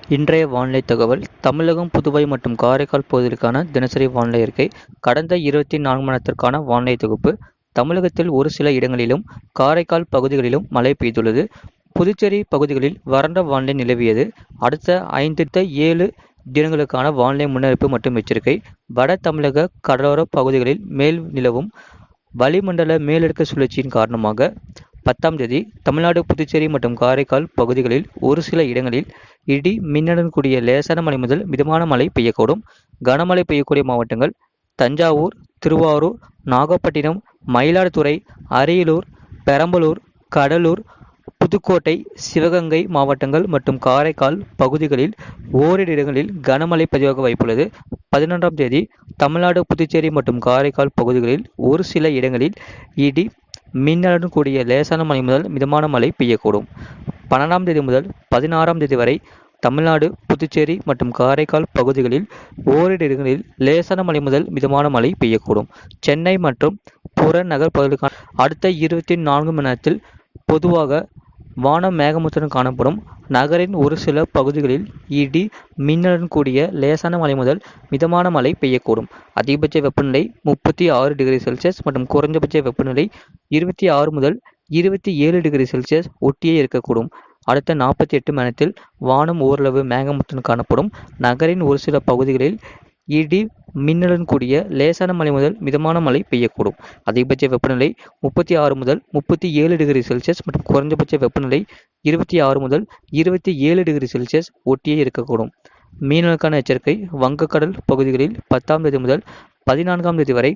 இன்றைய வானிலை தகவல் தமிழகம், புதுவை மற்றும் காரைக்கால் பகுதிகளுக்கான தினசரி வானிலை அறிக்கை. கடந்த 24 மணி நேரத்திற்கான வானிலை தொகுப்பு. தமிழகத்தில் ஒரு சில இடங்களிலும், காரைக்கால் பகுதிகளிலும் மழை பெய்துள்ளது. புதுச்சேரி பகுதிகளில் வறண்ட வானிலை நிலவியது. அடுத்த 5-7 தினங்களுக்கான வானிலை முன்னறிவிப்பு மற்றும் எச்சரிக்கை. வட தமிழக கடலோர பகுதிகளில் மேல் நிலவும் வளிமண்டல மேலடுக்கு சுழற்சியின் காரணமாக 10ஆம் தேதி தமிழ்நாடு, புதுச்சேரி மற்றும் காரைக்கால் பகுதிகளில் ஒரு சில இடங்களில் இடி மின்னலுடன் கூடிய லேசான மழை முதல் மிதமான மழை பெய்யக்கூடும். கனமழை பெய்யக்கூடிய மாவட்டங்கள் தஞ்சாவூர், திருவாரூர், நாகப்பட்டினம், மயிலாடுதுறை, அரியலூர், பெரம்பலூர், கடலூர், புதுக்கோட்டை, சிவகங்கை மாவட்டங்கள் மற்றும் காரைக்கால் பகுதிகளில் ஓரிரு இடங்களில் கனமழை பதிவாக வாய்ப்புள்ளது. 11ஆம் தேதி தமிழ்நாடு, புதுச்சேரி மற்றும் காரைக்கால் பகுதிகளில் ஒரு சில இடங்களில் இடி மின்னலுடன் கூடிய லேசான மழை முதல் மிதமான மழை பெய்யக்கூடும். 12ஆம் தேதி முதல் 16ஆம் தேதி வரை தமிழ்நாடு, புதுச்சேரி மற்றும் காரைக்கால் பகுதிகளில் ஓரிரு இடங்களில் லேசான மழை முதல் மிதமான மழை பெய்யக்கூடும். சென்னை மற்றும் புறநகர் பகுதிகளுக்கான அடுத்த 24 மணி நேரத்தில் பொதுவாக வானம் மேகமூட்டத்துடன் காணப்படும். நகரின் ஒரு சில பகுதிகளில் இடி மின்னலுடன் கூடிய லேசான மழை முதல் மிதமான மழை பெய்யக்கூடும். அதிகபட்ச வெப்பநிலை 36 டிகிரி செல்சியஸ் மற்றும் குறைந்தபட்ச வெப்பநிலை 26 முதல் 27 டிகிரி செல்சியஸ் ஒட்டியே இருக்கக்கூடும். அடுத்த 48 மணி நேரத்தில் வானம் ஓரளவு மேகமூட்டத்துடன் காணப்படும். நகரின் ஒரு சில பகுதிகளில் இடி மின்னலுடன் கூடிய லேசான மழை முதல் மிதமான மழை பெய்யக்கூடும். அதிகபட்ச வெப்பநிலை 36 முதல் 37 டிகிரி செல்சியஸ் மற்றும் குறைந்தபட்ச வெப்பநிலை 26 முதல் 27 டிகிரி செல்சியஸ் ஒட்டியே இருக்கக்கூடும். மீனவர்களுக்கான எச்சரிக்கை. வங்கக்கடல் பகுதிகளில் 10ஆம் தேதி முதல் 14ஆம் தேதி வரை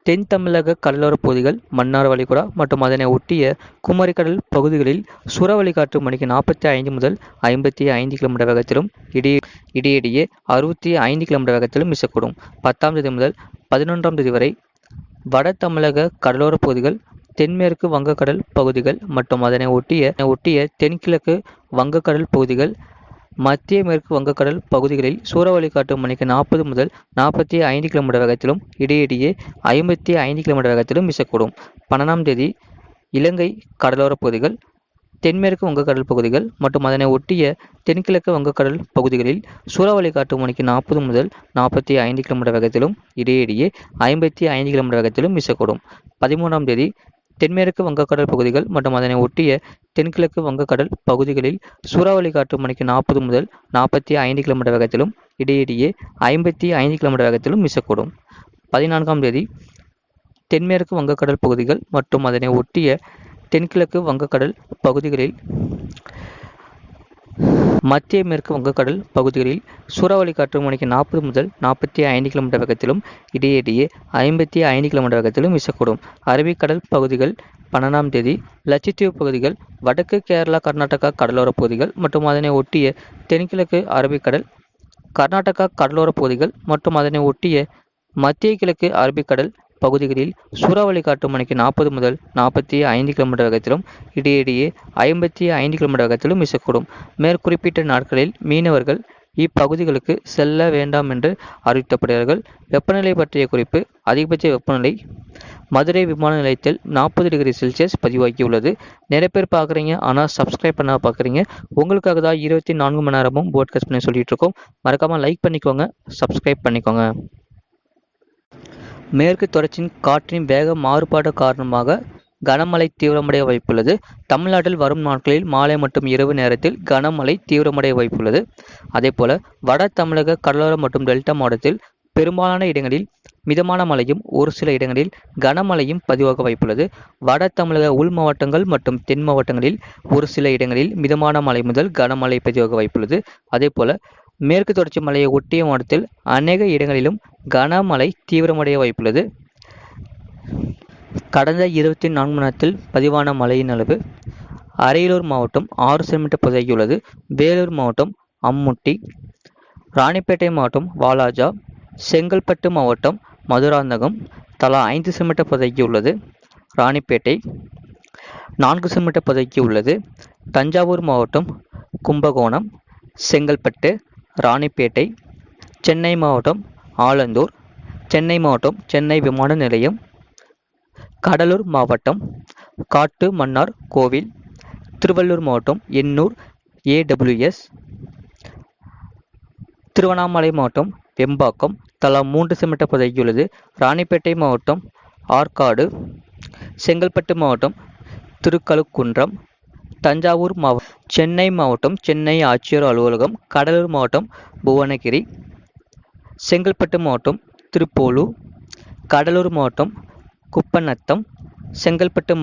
தென் தமிழக கடலோரப் பகுதிகள், மன்னார் வளைகுடா மற்றும் அதனை ஒட்டிய குமரிக்கடல் பகுதிகளில் சூறாவளி காற்று மணிக்கு 45 முதல் 55 கிலோமீட்டர் வேகத்திலும் இடையிடையே 65 கிலோமீட்டர் வேகத்திலும் வீசக்கூடும். 10ஆம் தேதி முதல் 11ஆம் தேதி வரை வட தமிழக கடலோரப் பகுதிகள், தென்மேற்கு வங்கக்கடல் பகுதிகள் மற்றும் அதனை ஒட்டிய தென்கிழக்கு வங்கக்கடல் பகுதிகள், மத்திய மேற்கு வங்கக்கடல் பகுதிகளில் சூறாவளி காற்று மணிக்கு 40 முதல் 45 கிலோமீட்டர் வேகத்திலும் இடையிடையே 55 கிலோமீட்டர் வேகத்திலும் வீசக்கூடும். 12ஆம் தேதி இலங்கை கடலோரப் பகுதிகள், தென்மேற்கு வங்கக்கடல் பகுதிகள் மற்றும் அதனை ஒட்டிய தென்கிழக்கு வங்கக்கடல் பகுதிகளில் சூறாவளி காற்று மணிக்கு 40 முதல் 45 கிலோமீட்டர் வேகத்திலும் இடையிடையே 55 கிலோமீட்டர் வேகத்திலும் வீசக்கூடும். 13ஆம் தேதி தென்மேற்கு வங்கக்கடல் பகுதிகள் மற்றும் அதனை ஒட்டிய தென்கிழக்கு வங்கக்கடல் பகுதிகளில் சூறாவளி காற்று மணிக்கு 40 முதல் 45 கிலோமீட்டர் வேகத்திலும் இடையிடையே 55 கிலோமீட்டர் வேகத்திலும் வீசக்கூடும். 14ஆம் தேதி தென்மேற்கு வங்கக்கடல் பகுதிகள் மற்றும் அதனை ஒட்டிய தென்கிழக்கு வங்கக்கடல் பகுதிகளில், மத்திய மேற்கு வங்கக்கடல் பகுதிகளில் சூறாவளி காற்று மணிக்கு 40 முதல் 45 கிலோமீட்டர் வேகத்திலும் இடையிடையே 55 கிலோமீட்டர் வேகத்திலும் வீசக்கூடும். அரபிக்கடல் பகுதிகள் 12ஆம் தேதி லட்சத்தீவு பகுதிகள், வடக்கு கேரளா கர்நாடகா கடலோரப் பகுதிகள் மற்றும் அதனை ஒட்டிய தென்கிழக்கு அரபிக்கடல், கர்நாடகா கடலோரப் பகுதிகள் மற்றும் அதனை ஒட்டிய மத்திய கிழக்கு அரபிக்கடல் பகுதிகளில் சூறாவளி காற்று மணிக்கு 40 முதல் 45 கிலோமீட்டர் வேகத்திலும் இடையிடையே 55 கிலோமீட்டர் வேகத்திலும் வீசக்கூடும். மேற்குறிப்பிட்ட நாட்களில் மீனவர்கள் இப்பகுதிகளுக்கு செல்ல வேண்டாம் என்று அறிவிக்கப்படுகிறார்கள். வெப்பநிலை பற்றிய குறிப்பு. அதிகபட்ச வெப்பநிலை மதுரை விமான நிலையத்தில் 40 டிகிரி செல்சியஸ் பதிவாகியுள்ளது. நிறைய பேர் பார்க்குறீங்க, ஆனால் சப்ஸ்கிரைப் பண்ண பார்க்குறீங்க. உங்களுக்காக தான் 24 மணி நேரமும் போட்காஸ்ட் பண்ணி சொல்லிட்டு இருக்கோம். மறக்காமல் லைக் பண்ணிக்கோங்க, சப்ஸ்கிரைப் பண்ணிக்கோங்க. மேற்கு தொடர்ச்சியின் காற்றின் வேக மாறுபாடு காரணமாக கனமழை தீவிரமடைய வாய்ப்புள்ளது. தமிழ்நாட்டில் வரும் நாட்களில் மாலை மற்றும் இரவு நேரத்தில் கனமழை தீவிரமடைய வாய்ப்புள்ளது. அதேபோல வட தமிழக கடலோர மற்றும் டெல்டா மாவட்டத்தில் பெரும்பாலான இடங்களில் மிதமான மழையும் ஒரு சில இடங்களில் கனமழையும் பதிவாக வாய்ப்புள்ளது. வட தமிழக உள் மாவட்டங்கள் மற்றும் தென் மாவட்டங்களில் ஒரு சில இடங்களில் மிதமான மழை முதல் கனமழை பதிவாக வாய்ப்புள்ளது. அதேபோல மேற்கு தொடர்ச்சி மலையை ஒட்டிய மாவட்டத்தில் அநேக இடங்களிலும் கனமழை தீவிரமடைய வாய்ப்புள்ளது. கடந்த 24 மணி நேரத்தில் பதிவான மழையின் அளவு: அரியலூர் மாவட்டம் 6 சென்டிமீட்டர் பதிவாகியுள்ளது. வேலூர் மாவட்டம் அம்முட்டி, ராணிப்பேட்டை மாவட்டம் வாலாஜா, செங்கல்பட்டு மாவட்டம் மதுராந்தகம் தலா 5 சென்டிமீட்டர் பதிவாகியுள்ளது. ராணிப்பேட்டை 4 சென்டிமீட்டர் பதிவாகியுள்ளது. தஞ்சாவூர் மாவட்டம் கும்பகோணம், செங்கல்பட்டு, ராணிப்பேட்டை, சென்னை மாவட்டம் ஆலந்தூர், சென்னை மாவட்டம் சென்னை விமான நிலையம், கடலூர் மாவட்டம் காட்டு மன்னார் கோவில், திருவள்ளூர் மாவட்டம் எண்ணூர் AWS, திருவண்ணாமலை மாவட்டம் வெம்பாக்கம் தலா 3 சென்டிமீட்டர் பதிவாகியுள்ளது. ராணிப்பேட்டை மாவட்டம் ஆற்காடு, செங்கல்பட்டு மாவட்டம் திருக்கழுக்குன்றம், தஞ்சாவூர் மாவட்டம், சென்னை மாவட்டம் சென்னை ஆட்சியர் அலுவலகம், கடலூர் மாவட்டம் புவனகிரி, செங்கல்பட்டு மாவட்டம் திருப்போலூர், கடலூர் மாவட்டம் குப்பநத்தம், செங்கல்பட்டு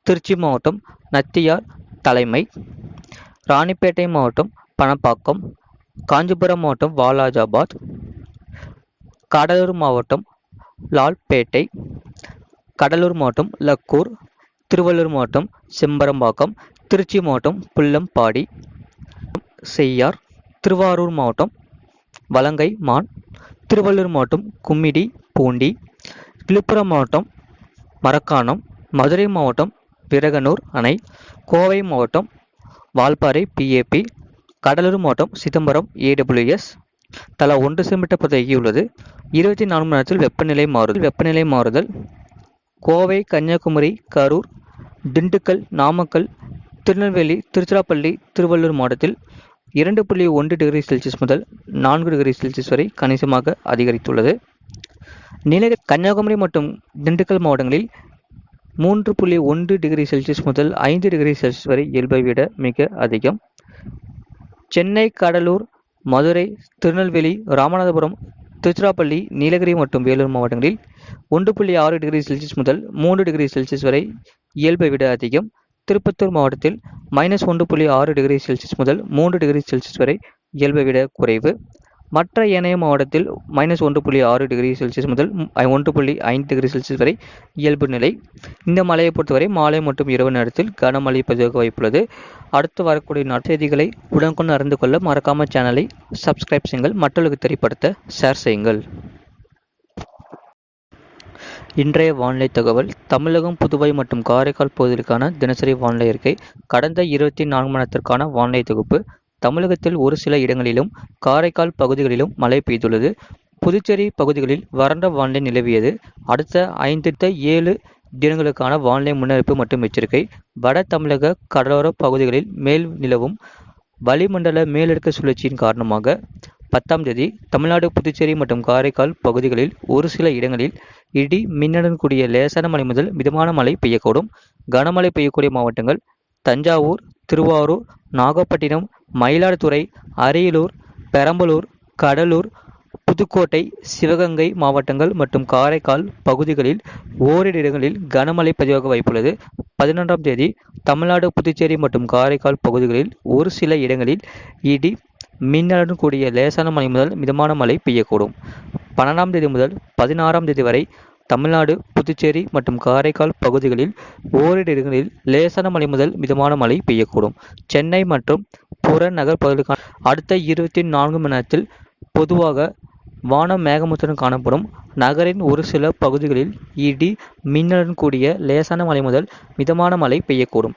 திருச்சி மாவட்டம் நத்தியார் தலைமை, ராணிப்பேட்டை மாவட்டம் பணப்பாக்கம், காஞ்சிபுரம் மாவட்டம் வாலாஜாபாத், கடலூர் மாவட்டம் லால்பேட்டை, கடலூர் மாவட்டம் லக்கூர், திருவள்ளூர் மாவட்டம் செம்பரம்பாக்கம், திருச்சி மாவட்டம் புல்லம்பாடி, செய்யார், திருவாரூர் மாவட்டம் வலங்கை மான், திருவள்ளூர் மாவட்டம் கும்மிடி பூண்டி, விழுப்புரம் மாவட்டம் மரக்காணம், மதுரை மாவட்டம் விரகனூர் அணை, கோவை மாவட்டம் வால்பாறை PAP, கடலூர் மாவட்டம் சிதம்பரம் AWS. தலா 1 சென்டிமீட்டர் பதிவாகியுள்ளது. 24 மணி நேரத்தில் வெப்பநிலை மாறுதல் கோவை, கன்னியாகுமரி, கரூர், திண்டுக்கல், நாமக்கல், திருநெல்வேலி, திருச்சிராப்பள்ளி, திருவள்ளூர் மாவட்டத்தில் 2.1 டிகிரி செல்சியஸ் முதல் 4 டிகிரி செல்சியஸ் வரை கணிசமாக அதிகரித்துள்ளது. கன்னியாகுமரி மற்றும் திண்டுக்கல் மாவட்டங்களில் 3.1 டிகிரி செல்சியஸ் முதல் 5 டிகிரி செல்சியஸ் வரை இயல்பை விட மிக அதிகம். சென்னை, கடலூர், மதுரை, திருநெல்வேலி, ராமநாதபுரம், திருச்சிராப்பள்ளி, நீலகிரி மற்றும் வேலூர் மாவட்டங்களில் 1.6 டிகிரி செல்சியஸ் முதல் 3 டிகிரி செல்சியஸ் வரை இயல்பை விட அதிகம். திருப்பத்தூர் மாவட்டத்தில் -1.6 டிகிரி செல்சியஸ் முதல் 3 டிகிரி செல்சியஸ் வரை இயல்பை விட குறைவு. மற்ற ஏனைய மாவட்டத்தில் -1.6 டிகிரி செல்சியஸ் முதல் 1.5 டிகிரி செல்சியஸ் வரை இயல்பு நிலை. இந்த மழையை பொறுத்தவரை மாலை மற்றும் இரவு நேரத்தில் கனமழை பதிவாக வாய்ப்புள்ளது. அடுத்து வரக்கூடிய நாட்டு செய்திகளை உடனுக்குடன் அறிந்து கொள்ள மறக்காம சேனலை சப்ஸ்கிரைப் செய்யுங்கள். மற்றவர்களுக்கு தெரியப்படுத்த ஷேர் செய்யுங்கள். இன்றைய வானிலை தகவல். தமிழகம், புதுவை மற்றும் காரைக்கால் பகுதிகளுக்கான தினசரி வானிலை அறிக்கை. கடந்த 24 மணி நேரத்திற்கான வானிலை தொகுப்பு. தமிழகத்தில் ஒரு சில இடங்களிலும் காரைக்கால் பகுதிகளிலும் மழை பெய்துள்ளது. புதுச்சேரி பகுதிகளில் வறண்ட வானிலை நிலவியது. அடுத்த 5-7 தினங்களுக்கான வானிலை முன்னறிவிப்பு மற்றும் எச்சரிக்கை. வட தமிழக கடலோர பகுதிகளில் மேல் நிலவும் வளிமண்டல மேலடுக்கு சுழற்சியின் காரணமாக 10ஆம் தேதி தமிழ்நாடு, புதுச்சேரி மற்றும் காரைக்கால் பகுதிகளில் ஒரு சில இடங்களில் இடி மின்னலுடன் கூடிய லேசான மழை முதல் மிதமான மழை பெய்யக்கூடும். கனமழை பெய்யக்கூடிய மாவட்டங்கள் தஞ்சாவூர், திருவாரூர், நாகப்பட்டினம், மயிலாடுதுறை, அரியலூர், பெரம்பலூர், கடலூர், புதுக்கோட்டை, சிவகங்கை மாவட்டங்கள் மற்றும் காரைக்கால் பகுதிகளில் ஓரிரு இடங்களில் கனமழை பதிவாக வாய்ப்புள்ளது. 11ஆம் தேதி தமிழ்நாடு, புதுச்சேரி மற்றும் காரைக்கால் பகுதிகளில் ஒரு சில இடங்களில் இடி மின்னலுடன் கூடிய லேசான மழை முதல் மிதமான மழை பெய்யக்கூடும். 12ஆம் தேதி முதல் 16ஆம் தேதி வரை தமிழ்நாடு, புதுச்சேரி மற்றும் காரைக்கால் பகுதிகளில் ஓரிரு இடங்களில் லேசான மழை முதல் மிதமான மழை பெய்யக்கூடும். சென்னை மற்றும் புறநகர் பகுதிகளுக்கான அடுத்த 24 மணி நேரத்தில் பொதுவாக வானம் மேகமூட்டத்துடன் காணப்படும். நகரின் ஒரு சில பகுதிகளில் இடி மின்னலுடன் கூடிய லேசான மழை முதல் மிதமான மழை பெய்யக்கூடும்.